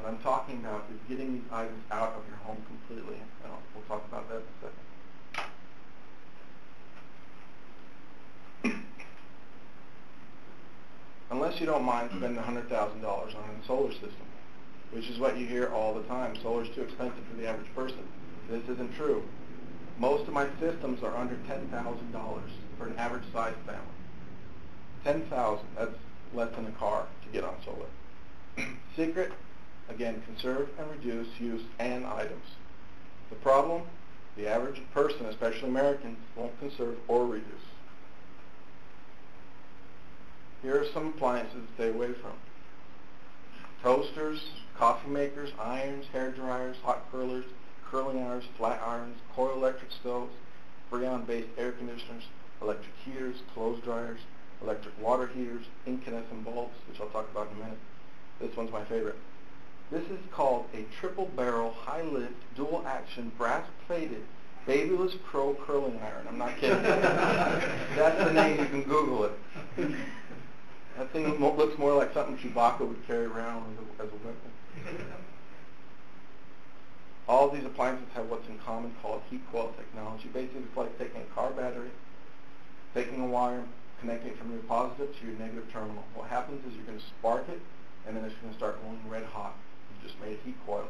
What I'm talking about is getting these items out of your home completely. We'll talk about that in a second. Unless you don't mind spending $100,000 on a solar system, which is what you hear all the time. Solar is too expensive for the average person. This isn't true. Most of my systems are under $10,000 for an average size family. $10,000, that's less than a car to get on solar. Secret, again, conserve and reduce use and items. The problem, the average person, especially Americans, won't conserve or reduce. Here are some appliances to stay away from. Toasters, coffee makers, irons, hair dryers, hot curlers, curling irons, flat irons, coil electric stoves, Freon-based air conditioners, electric heaters, clothes dryers, electric water heaters, incandescent bulbs, which I'll talk about in a minute. This one's my favorite. This is called a triple barrel, high lift, dual action, brass plated, Babyless Pro curling iron. I'm not kidding. That's the name. You can Google it. That thing looks more like something Chewbacca would carry around as a weapon. All of these appliances have what's in common called heat coil technology. Basically, it's like taking a car battery, taking a wire, connecting it from your positive to your negative terminal. What happens is you're going to spark it, and then it's going to start glowing red hot. You just made a heat coil.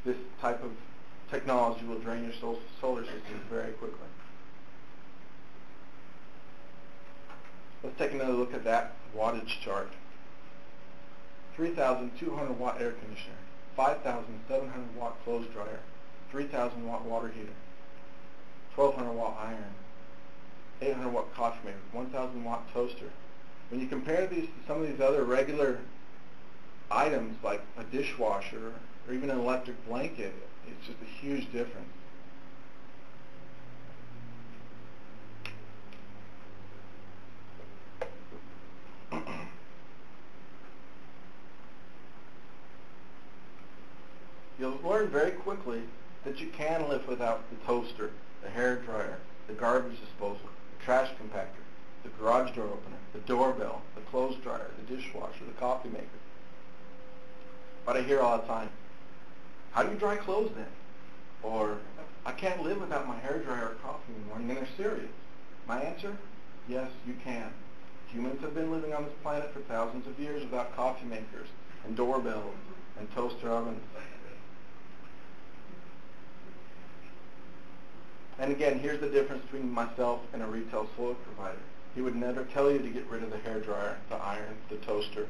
This type of technology will drain your solar system very quickly. Let's take another look at that wattage chart. 3,200 watt air conditioner, 5,700 watt clothes dryer, 3,000 watt water heater, 1,200 watt iron, 800 watt coffee maker, 1,000 watt toaster. When you compare these to some of these other regular items like a dishwasher or even an electric blanket, it's just a huge difference. You'll learn very quickly that you can live without the toaster, the hair dryer, the garbage disposal, the trash compactor, the garage door opener, the doorbell, the clothes dryer, the dishwasher, the coffee maker. But I hear all the time, how do you dry clothes then? Or, I can't live without my hair dryer or coffee in the morning, and they're serious. My answer, yes, you can. Humans have been living on this planet for thousands of years without coffee makers and doorbells and toaster ovens. And again, here's the difference between myself and a retail solar provider. He would never tell you to get rid of the hair dryer, the iron, the toaster.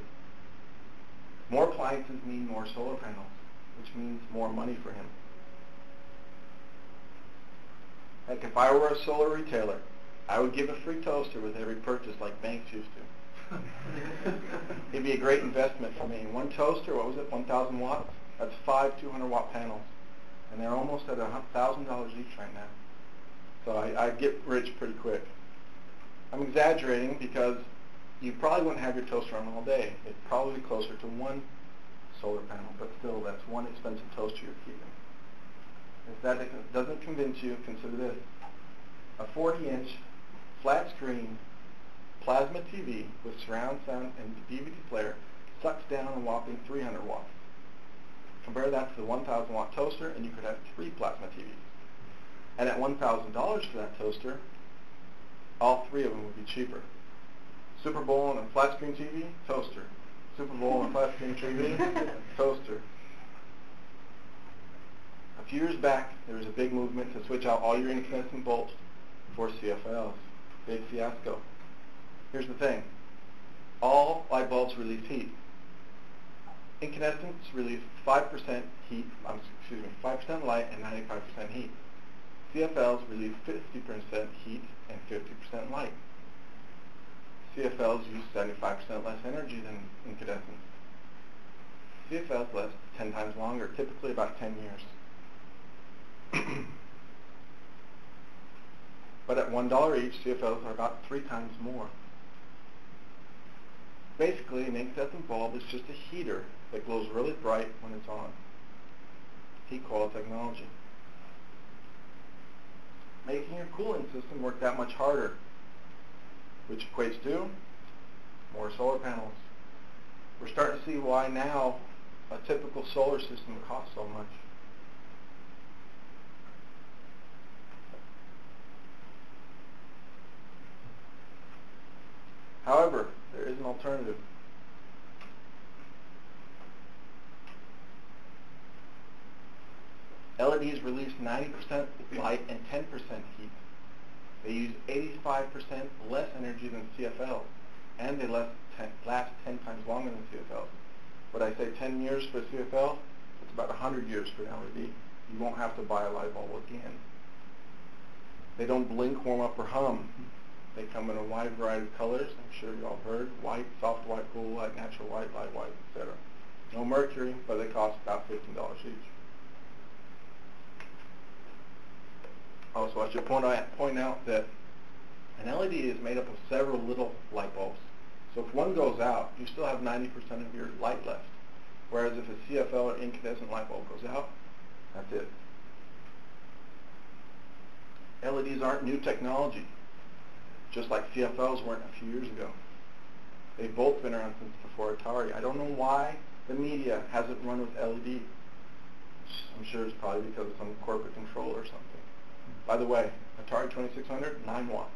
More appliances mean more solar panels, which means more money for him. Like if I were a solar retailer, I would give a free toaster with every purchase like banks used to. It'd be a great investment for me. One toaster, what was it, 1,000 watts? That's 5 200-watt panels. And they're almost at $1,000 each right now. So I'd get rich pretty quick. I'm exaggerating because you probably wouldn't have your toaster on all day. It'd probably be closer to one solar panel, but still, that's one expensive toaster you're keeping. If that doesn't convince you, consider this. A 40-inch flat screen plasma TV with surround sound and DVD player sucks down a whopping 300 watts. Compare that to the 1,000 watt toaster and you could have 3 plasma TVs. And at $1,000 for that toaster, all 3 of them would be cheaper. Super Bowl and a flat screen TV, toaster. Super Bowl and a flat screen TV, toaster. A few years back, there was a big movement to switch out all your incandescent bulbs for CFLs. Big fiasco. Here's the thing. All light bulbs release heat. Incandescents release 5% heat, 5% light and 95% heat. CFLs release 50% heat and 50% light. CFLs use 75% less energy than incandescents. CFLs last 10 times longer, typically about 10 years. But at $1 each, CFLs are about 3 times more. Basically, an incandescent bulb is just a heater that glows really bright when it's on. Heat coil technology. Making your cooling system work that much harder, which equates to more solar panels. We're starting to see why now a typical solar system costs so much. However, there is an alternative. LEDs release 90% light and 10% heat. They use 85% less energy than CFL, and they last 10 times longer than CFL. What I say 10 years for CFL, it's about 100 years for an LED. You won't have to buy a light bulb again. They don't blink, warm up, or hum. They come in a wide variety of colors. I'm sure you all heard: white, soft white, cool white, natural white, light white, etc. No mercury, but they cost about $15 each. Also, I should point out that an LED is made up of several little light bulbs. So if one goes out, you still have 90% of your light left. Whereas if a CFL or incandescent light bulb goes out, that's it. LEDs aren't new technology, just like CFLs weren't a few years ago. They've both been around since before Atari. I don't know why the media hasn't run with LED. I'm sure it's probably because of some corporate control or something. By the way, Atari 2600, 9 watts.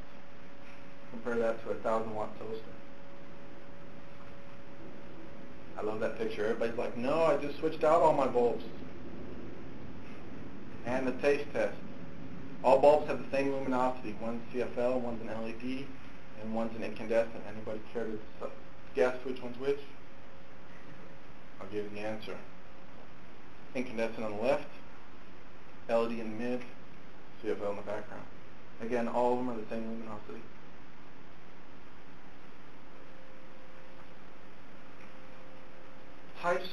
Compare that to a 1,000-watt toaster. I love that picture. Everybody's like, no, I just switched out all my bulbs. And the taste test. All bulbs have the same luminosity. One's CFL, one's an LED, and one's an incandescent. Anybody care to guess which one's which? I'll give you the answer. Incandescent on the left, LED in the mid, CFL in the background. Again, all of them are the same luminosity. Types